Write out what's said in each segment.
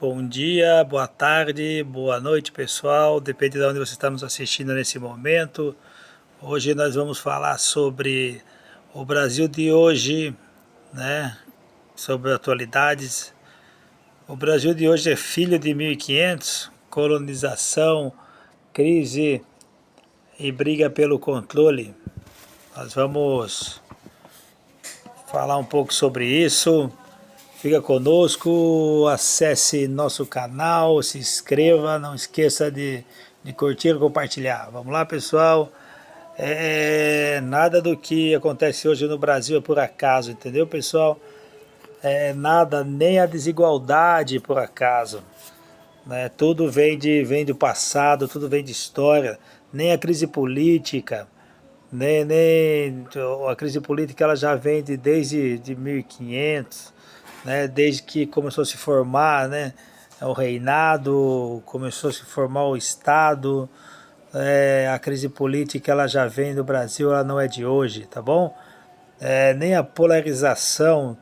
Bom dia, boa tarde, boa noite, pessoal. Depende de onde você está nos assistindo nesse momento. Hoje nós vamos falar sobre o Brasil de hoje, né? Sobre atualidades. O Brasil de hoje é filho de 1500, colonização, crise e briga pelo controle. Nós vamos falar um pouco sobre isso. Fica conosco, acesse nosso canal, se inscreva, não esqueça de curtir e compartilhar. Vamos lá, pessoal. Nada do que acontece hoje no Brasil é por acaso, entendeu, pessoal? Nada, nem a desigualdade por acaso. Né? Tudo vem do passado, tudo vem de história. Nem a crise política, nem a crise política ela já vem desde de 1500, né? Desde que começou a se formar, né? O reinado, começou a se formar o Estado. A crise política ela já vem do Brasil, ela não é de hoje, tá bom? Nem a polarização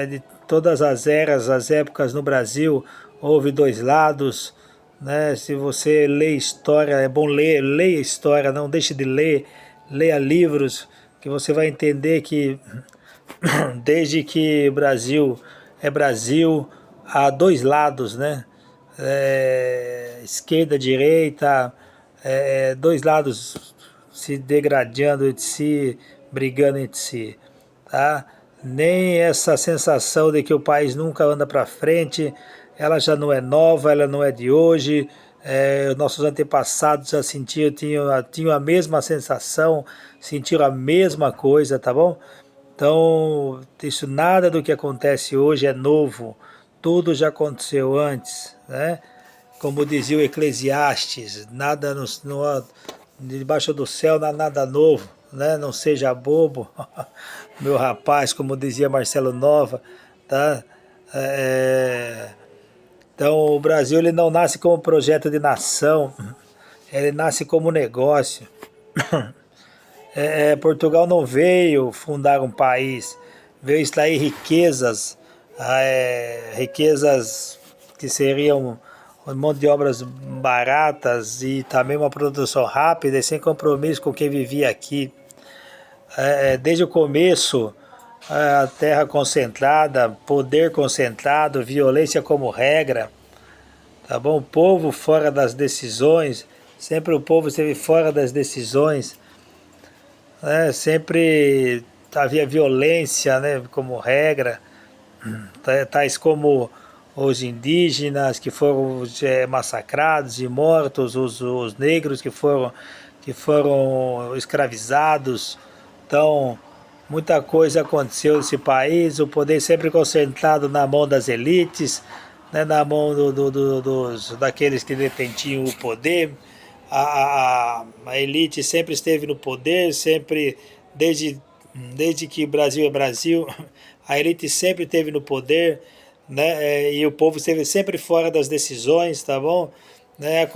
de todas as eras, as épocas no Brasil, houve dois lados, né? Se você lê história, é bom leia história, não deixe de ler, leia livros, que você vai entender que desde que o Brasil é Brasil, há dois lados, né? Esquerda, direita, dois lados se degradando entre si, brigando entre si, tá? Nem essa sensação de que o país nunca anda para frente, ela já não é nova, ela não é de hoje. Nossos antepassados já sentiam, tinham a mesma sensação, sentiram a mesma coisa, tá bom? Então, isso nada do que acontece hoje é novo, tudo já aconteceu antes, né? Como dizia o Eclesiastes, nada debaixo do céu não há nada novo, né? Não seja bobo, meu rapaz, como dizia Marcelo Nova, tá? Então, o Brasil ele não nasce como projeto de nação, ele nasce como negócio. Portugal não veio fundar um país, veio extrair riquezas, riquezas que seriam um monte de obras baratas e também uma produção rápida e sem compromisso com quem vivia aqui. Desde o começo, a terra concentrada, poder concentrado, violência como regra, tá bom? O povo fora das decisões, sempre o povo esteve fora das decisões, né? Sempre havia violência, né, como regra, tais como os indígenas que foram massacrados e mortos, os negros que foram escravizados. Então, muita coisa aconteceu nesse país, o poder sempre concentrado na mão das elites, né, na mão daqueles que detinham o poder. A elite sempre esteve no poder, sempre, desde que Brasil é Brasil, a elite sempre esteve no poder, né? E o povo esteve sempre fora das decisões, tá bom? Né? A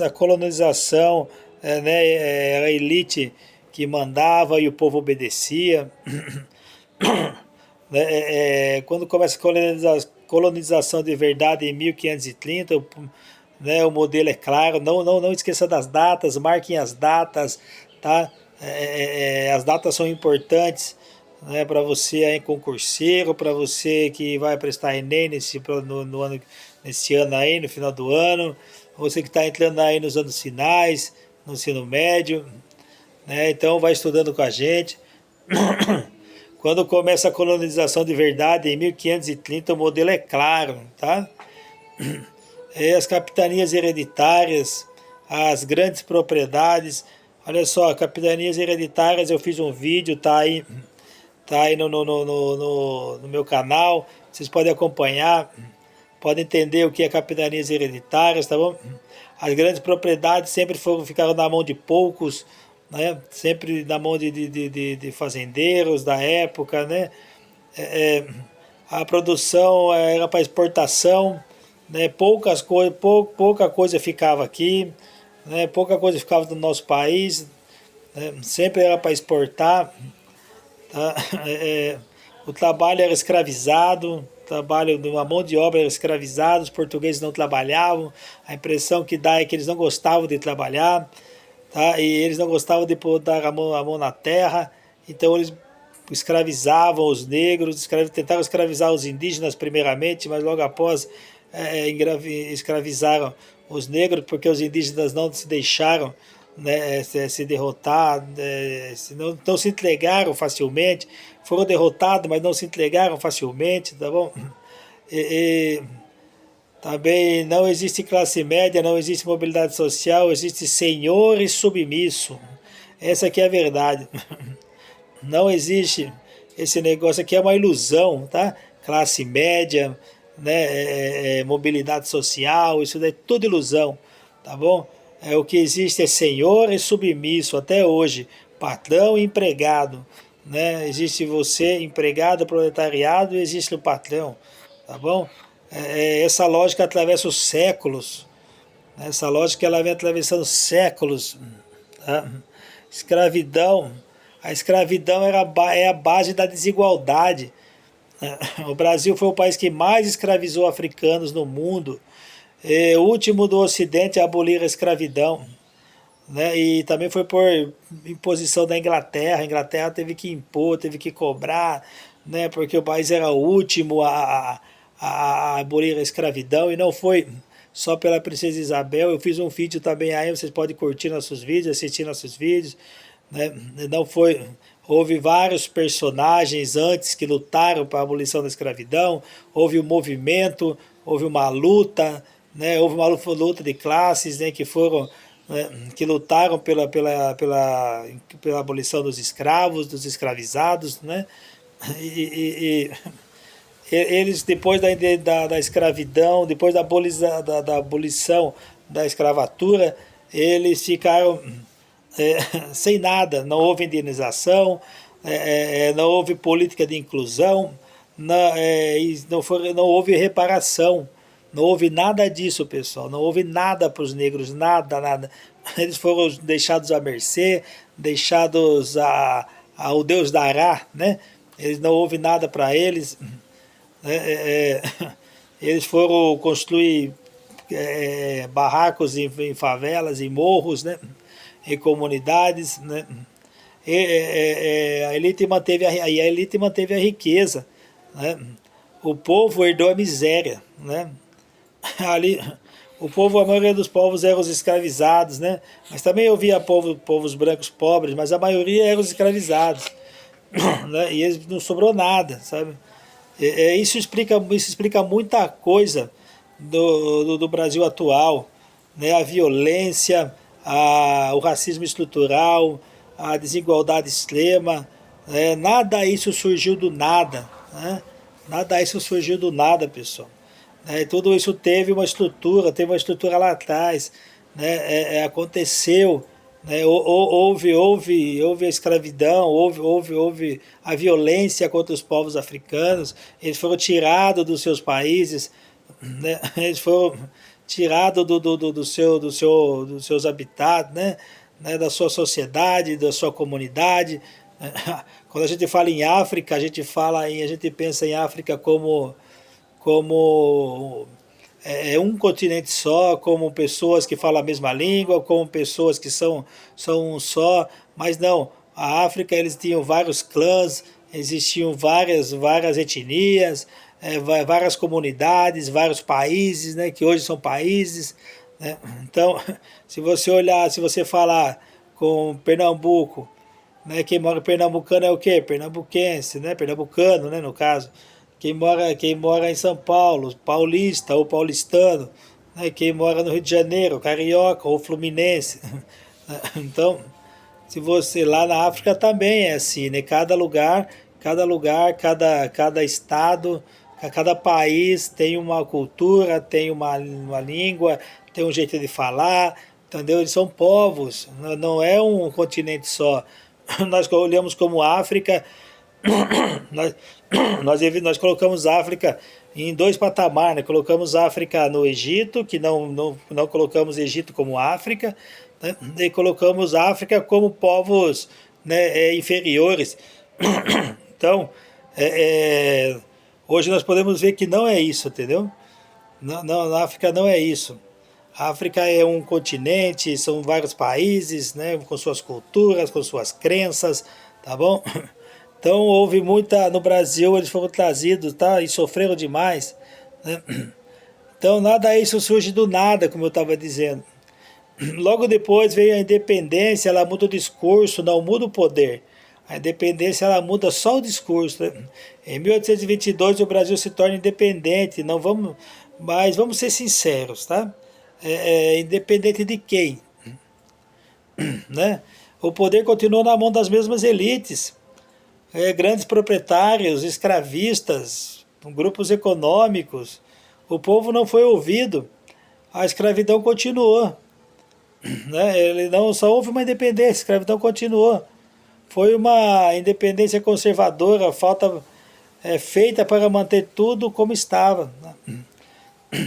colonização, né? Era a elite que mandava e o povo obedecia. Né? Quando começa a colonização de verdade em 1530, né, o modelo é claro, não esqueça das datas, marquem as datas, tá? As datas são importantes, né, para você aí concurseiro, para você que vai prestar Enem no ano, nesse ano aí, no final do ano, você que está entrando aí nos anos finais, no ensino médio, né, então vai estudando com a gente. Quando começa a colonização de verdade, em 1530, o modelo é claro, tá? As capitanias hereditárias, as grandes propriedades. Olha só, capitanias hereditárias, eu fiz um vídeo, tá aí no meu canal. Vocês podem acompanhar, podem entender o que é capitanias hereditárias, tá bom? As grandes propriedades sempre ficaram na mão de poucos, né? Sempre na mão de fazendeiros da época, né? A produção era para exportação, né? Pouca coisa ficava aqui, né? Pouca coisa ficava no nosso país, né? Sempre era para exportar, tá? O trabalho era escravizado, trabalho de uma mão de obra escravizada, os portugueses não trabalhavam, a impressão que dá é que eles não gostavam de trabalhar, tá? E eles não gostavam de dar a mão na terra, então eles escravizavam os negros, tentaram escravizar os indígenas primeiramente, mas logo após escravizaram os negros, porque os indígenas não se deixaram, né, se derrotar, não se entregaram facilmente, foram derrotados, mas não se entregaram facilmente, tá bom? E também não existe classe média, não existe mobilidade social, existe senhor e submisso. Essa aqui é a verdade. Não existe esse negócio aqui, é uma ilusão, tá? Classe média, né? Mobilidade social, isso daí é tudo ilusão, tá bom? O que existe é senhor e submisso até hoje, patrão e empregado, né? Existe você, empregado, proletariado, e existe o patrão, tá bom? Essa lógica atravessa os séculos, né? Essa lógica ela vem atravessando séculos, tá? Escravidão, a escravidão é a base da desigualdade. O Brasil foi o país que mais escravizou africanos no mundo, o último do Ocidente a abolir a escravidão, né? E também foi por imposição da Inglaterra. A Inglaterra teve que impor, teve que cobrar, né? Porque o país era o último a abolir a escravidão, e não foi só pela Princesa Isabel. Eu fiz um vídeo também aí, vocês podem curtir nossos vídeos, assistir nossos vídeos, né? Não foi, houve vários personagens antes que lutaram para a abolição da escravidão, houve um movimento, houve uma luta, né? Houve uma luta de classes, né? Que foram, né? Que lutaram pela abolição dos escravos, dos escravizados, né? E eles, depois da escravidão, depois da abolição da escravatura, eles ficaram sem nada, não houve indenização, não houve política de inclusão, não houve reparação, não houve nada disso, pessoal, não houve nada para os negros, nada, nada. Eles foram deixados à mercê, deixados ao Deus dará, né? Eles não houve nada para eles, eles foram construir barracos em favelas, em morros, né? Em comunidades, né? A elite manteve a riqueza, né? O povo herdou a miséria, né? Ali, o povo, a maioria dos povos eram os escravizados, né? Mas também havia povos brancos pobres, mas a maioria eram os escravizados, né? E eles não sobrou nada, sabe? Isso explica muita coisa do Brasil atual, né? A violência, o racismo estrutural, a desigualdade extrema, né? Nada isso surgiu do nada, né? Nada isso surgiu do nada, pessoal. Tudo isso teve uma estrutura lá atrás, né? Aconteceu, né? Houve a escravidão, houve a violência contra os povos africanos, eles foram tirados dos seus países, né? Eles foram tirados dos seus habitats, né? Da sua sociedade, da sua comunidade. Quando a gente fala em África, a gente pensa em África como um continente só, como pessoas que falam a mesma língua, como pessoas que são um só, mas não, a África eles tinham vários clãs, existiam várias etnias, várias comunidades, vários países, né, que hoje são países, né? Então, se você falar com Pernambuco, né, quem mora em Pernambucano é o quê? Pernambuquense, né, pernambucano, né, no caso. Quem mora em São Paulo, paulista ou paulistano, né? Quem mora no Rio de Janeiro, carioca ou fluminense. Então, se você lá na África também é assim, né? Cada estado, cada país tem uma cultura, tem uma língua, tem um jeito de falar, entendeu? Eles são povos, não é um continente só. Nós olhamos como África. Nós, nós colocamos África em dois patamares, né? Colocamos África no Egito, que não colocamos Egito como África, né? E colocamos África como povos, né, inferiores. Então, Hoje nós podemos ver que não é isso, entendeu? Não, não, na África não é isso. A África é um continente, são vários países, né, com suas culturas, com suas crenças, tá bom? Então houve muita, no Brasil eles foram trazidos, tá? E sofreram demais, né? Então nada isso surge do nada, como eu estava dizendo. Logo depois veio a independência, ela muda o discurso, não muda o poder. A independência ela muda só o discurso, né? Em 1822 o Brasil se torna independente, não vamos, mas vamos ser sinceros, tá? Independente de quem, né? O poder continuou na mão das mesmas elites, grandes proprietários, escravistas, grupos econômicos. O povo não foi ouvido, a escravidão continuou, né? Ele não só houve uma independência, a escravidão continuou. Foi uma independência conservadora, falta feita para manter tudo como estava.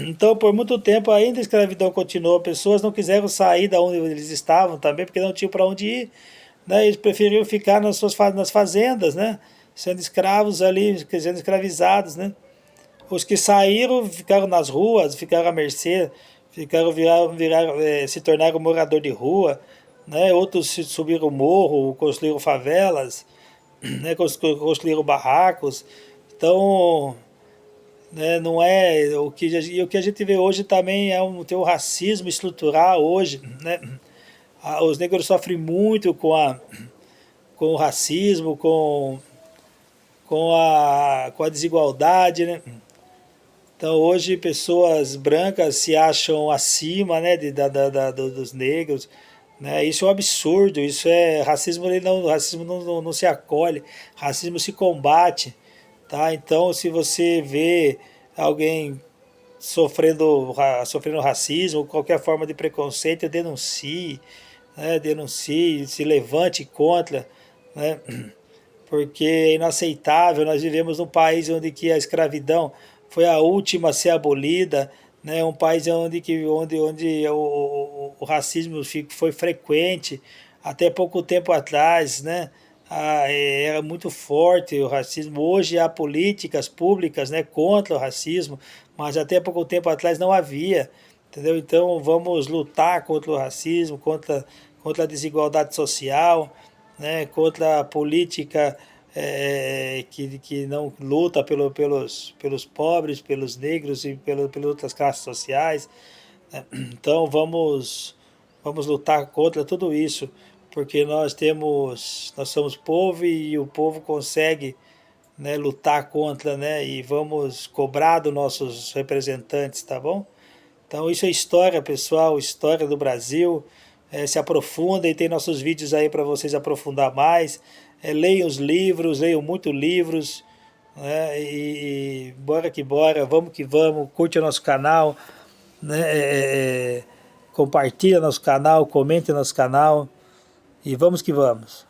Então, por muito tempo ainda a escravidão continuou. Pessoas não quiseram sair da onde eles estavam também, porque não tinham para onde ir. Né? Eles preferiam ficar nas fazendas, né? Sendo escravos ali, sendo escravizados. Né? Os que saíram ficaram nas ruas, ficaram à mercê, se tornaram morador de rua. Né? Outros subiram o morro, construíram favelas, né? Construíram barracos. Então, né, não é o que a gente vê hoje também tem um racismo estrutural hoje, né? Os negros sofrem muito com o racismo, com a desigualdade, né? Então hoje pessoas brancas se acham acima, né, dos negros, né? Isso é um absurdo, isso é racismo, racismo não se acolhe, racismo se combate, tá? Então se você vê alguém sofrendo racismo, qualquer forma de preconceito, denuncie, né? Denuncie, se levante contra, né? Porque é inaceitável. Nós vivemos num país onde que a escravidão foi a última a ser abolida, né? Um país onde o racismo foi frequente até pouco tempo atrás, né? Era muito forte o racismo. Hoje há políticas públicas, né, contra o racismo, mas até pouco tempo atrás não havia, entendeu? Então vamos lutar contra o racismo, contra a desigualdade social, né, contra a política que não luta pelos pobres, pelos negros e pelas outras classes sociais. Né? Então vamos lutar contra tudo isso, porque nós somos povo e o povo consegue, né, lutar contra, né, e vamos cobrar dos nossos representantes, tá bom? Então isso é história, pessoal, história do Brasil. Se aprofundem, tem nossos vídeos aí para vocês aprofundar mais. Leiam os livros, leiam muito livros, né, e bora que bora, vamos que vamos, curte o nosso canal, né, compartilha nosso canal, comente nosso canal e vamos que vamos.